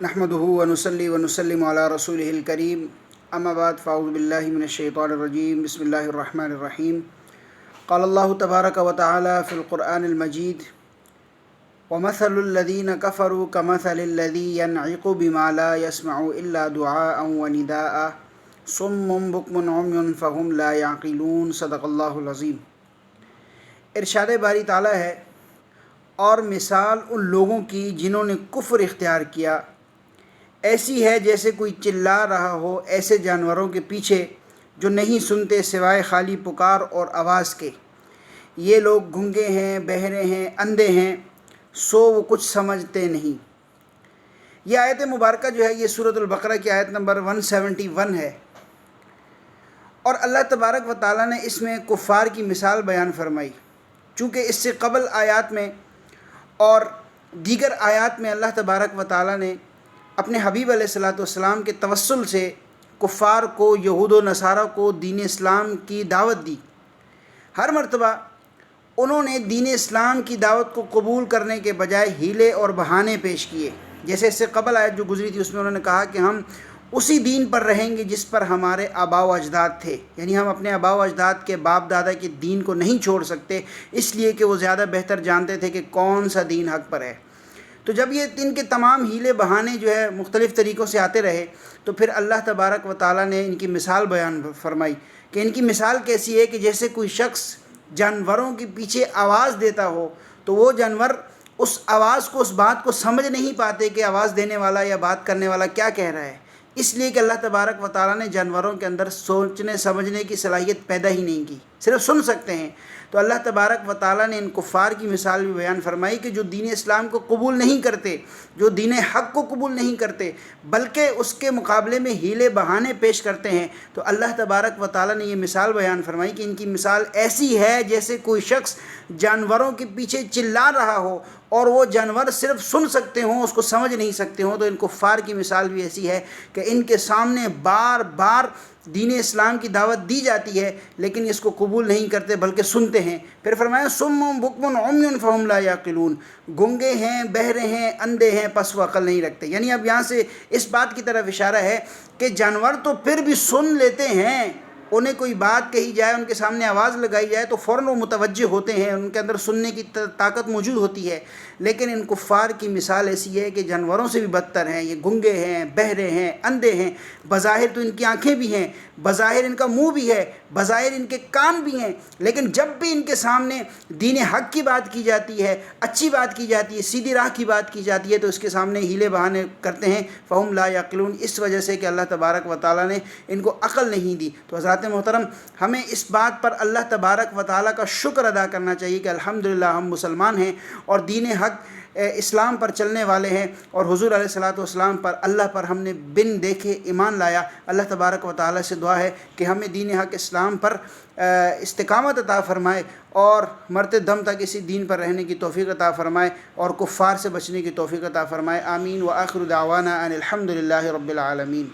نحمده ونصلي ونسلم على رسوله الكريم اما بعد فاعوذ بالله من الشيطان الرجيم بسم الله الرحمن الرحيم قال الله تبارك وتعالى في القرآن المجيد ومثل الذين كفروا كمثل الذي ينعق بما لا يسمع إلا دعاء ونداء صم بكم عمي فهم لا يعقلون صدق الله العظيم۔ ارشاد باری تعالیٰ ہے، اور مثال ان لوگوں کی جنہوں نے کفر اختیار کیا ایسی ہے جیسے کوئی چلا رہا ہو ایسے جانوروں کے پیچھے جو نہیں سنتے سوائے خالی پکار اور آواز کے۔ یہ لوگ گنگے ہیں، بہرے ہیں، اندھے ہیں، سو وہ کچھ سمجھتے نہیں۔ یہ آیت مبارکہ جو ہے یہ سورۃ البقرہ کی آیت نمبر 171 ہے، اور اللہ تبارک و تعالیٰ نے اس میں کفار کی مثال بیان فرمائی۔ چونکہ اس سے قبل آیات میں اور دیگر آیات میں اللہ تبارک و تعالیٰ نے اپنے حبیب علیہ الصلاۃ والسلام کے توسل سے کفار کو، یہود و نصارہ کو دین اسلام کی دعوت دی۔ ہر مرتبہ انہوں نے دین اسلام کی دعوت کو قبول کرنے کے بجائے ہیلے اور بہانے پیش کیے۔ جیسے اس سے قبل آیت جو گزری تھی اس میں انہوں نے کہا کہ ہم اسی دین پر رہیں گے جس پر ہمارے آباء و اجداد تھے، یعنی ہم اپنے آباء و اجداد کے باپ دادا کے دین کو نہیں چھوڑ سکتے، اس لیے کہ وہ زیادہ بہتر جانتے تھے کہ کون سا دین حق پر ہے۔ تو جب یہ ان کے تمام ہیلے بہانے جو ہے مختلف طریقوں سے آتے رہے تو پھر اللہ تبارک و تعالیٰ نے ان کی مثال بیان فرمائی کہ ان کی مثال کیسی ہے کہ جیسے کوئی شخص جانوروں کے پیچھے آواز دیتا ہو تو وہ جانور اس آواز کو، اس بات کو سمجھ نہیں پاتے کہ آواز دینے والا یا بات کرنے والا کیا کہہ رہا ہے، اس لیے کہ اللہ تبارک و تعالیٰ نے جانوروں کے اندر سوچنے سمجھنے کی صلاحیت پیدا ہی نہیں کی، صرف سن سکتے ہیں۔ تو اللہ تبارک و تعالیٰ نے ان کفار کی مثال بھی بیان فرمائی کہ جو دین اسلام کو قبول نہیں کرتے، جو دین حق کو قبول نہیں کرتے بلکہ اس کے مقابلے میں ہیلے بہانے پیش کرتے ہیں، تو اللہ تبارک و تعالیٰ نے یہ مثال بیان فرمائی کہ ان کی مثال ایسی ہے جیسے کوئی شخص جانوروں کے پیچھے چلا رہا ہو اور وہ جانور صرف سن سکتے ہوں، اس کو سمجھ نہیں سکتے ہوں۔ تو ان کفار کی مثال بھی ایسی ہے کہ ان کے سامنے بار بار دین اسلام کی دعوت دی جاتی ہے لیکن اس کو قبول نہیں کرتے بلکہ سنتے ہیں۔ پھر فرمایا صم بکم عمی فہم لا یعقلون، گنگے ہیں، بہرے ہیں، اندھے ہیں، پس وہ عقل نہیں رکھتے۔ یعنی اب یہاں سے اس بات کی طرف اشارہ ہے کہ جانور تو پھر بھی سن لیتے ہیں، انہیں کوئی بات کہی جائے، ان کے سامنے آواز لگائی جائے تو فوراً وہ متوجہ ہوتے ہیں، ان کے اندر سننے کی طاقت موجود ہوتی ہے۔ لیکن ان کفار کی مثال ایسی ہے کہ جانوروں سے بھی بدتر ہیں، یہ گنگے ہیں، بہرے ہیں، اندھے ہیں۔ بظاہر تو ان کی آنکھیں بھی ہیں، بظاہر ان کا منہ بھی ہے، بظاہر ان کے کان بھی ہیں، لیکن جب بھی ان کے سامنے دین حق کی بات کی جاتی ہے، اچھی بات کی جاتی ہے، سیدھی راہ کی بات کی جاتی ہے تو اس کے سامنے ہیلے بہانے کرتے ہیں۔ فہم لا یعقلون، اس وجہ سے کہ اللہ تبارک و تعالیٰ نے ان کو عقل نہیں دی۔ تو حضرات محترم، ہمیں اس بات پر اللہ تبارک و تعالیٰ کا شکر ادا کرنا چاہیے کہ الحمدللہ ہم مسلمان ہیں اور دین حق اسلام پر چلنے والے ہیں، اور حضور علیہ الصلاۃ والسلام پر، اللہ پر ہم نے بن دیکھے ایمان لایا۔ اللہ تبارک و تعالیٰ سے دعا ہے کہ ہمیں دین حق اسلام پر استقامت عطا فرمائے اور مرتے دم تک اسی دین پر رہنے کی توفیق عطا فرمائے اور کفار سے بچنے کی توفیق عطا فرمائے۔ آمین۔ وآخر دعوانا ان الحمدللہ رب العالمین۔